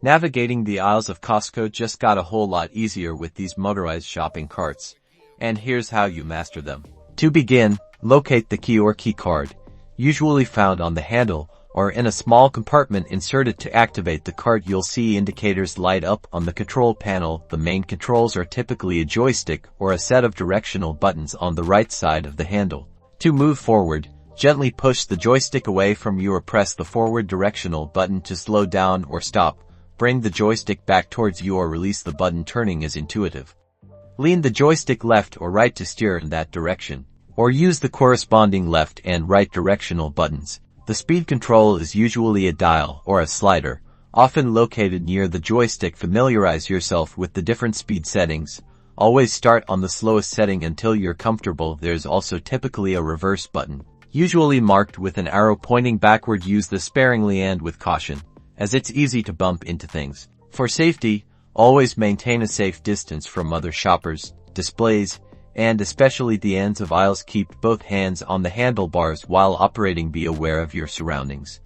Navigating the aisles of Costco just got a whole lot easier with these motorized shopping carts. And here's how you master them. To begin, locate the key or key card, usually found on the handle or in a small compartment inserted to activate the cart. You'll see indicators light up on the control panel. The main controls are typically a joystick or a set of directional buttons on the right side of the handle. To move forward, gently push the joystick away from you or press the forward directional button to slow down or stop. Bring the joystick back towards you or release the button. Turning is intuitive. Lean the joystick left or right to steer in that direction, or use the corresponding left and right directional buttons. The speed control is usually a dial or a slider, often located near the joystick. Familiarize yourself with the different speed settings. Always start on the slowest setting until you're comfortable. There's also typically a reverse button, usually marked with an arrow pointing backward. Use this sparingly and with caution, as it's easy to bump into things. For safety, always maintain a safe distance from other shoppers, displays, and especially the ends of aisles. Keep both hands on the handlebars while operating. Be aware of your surroundings.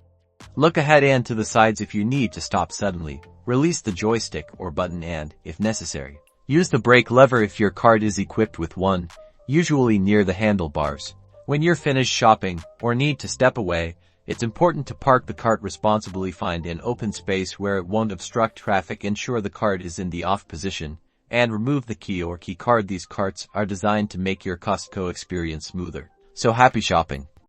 Look ahead and to the sides if you need to stop suddenly. Release the joystick or button and, if necessary, use the brake lever if your cart is equipped with one, usually near the handlebars. When you're finished shopping or need to step away, it's important to park the cart responsibly. Find an open space where it won't obstruct traffic. Ensure the cart is in the off position, and remove the key or key card. These carts are designed to make your Costco experience smoother. So happy shopping!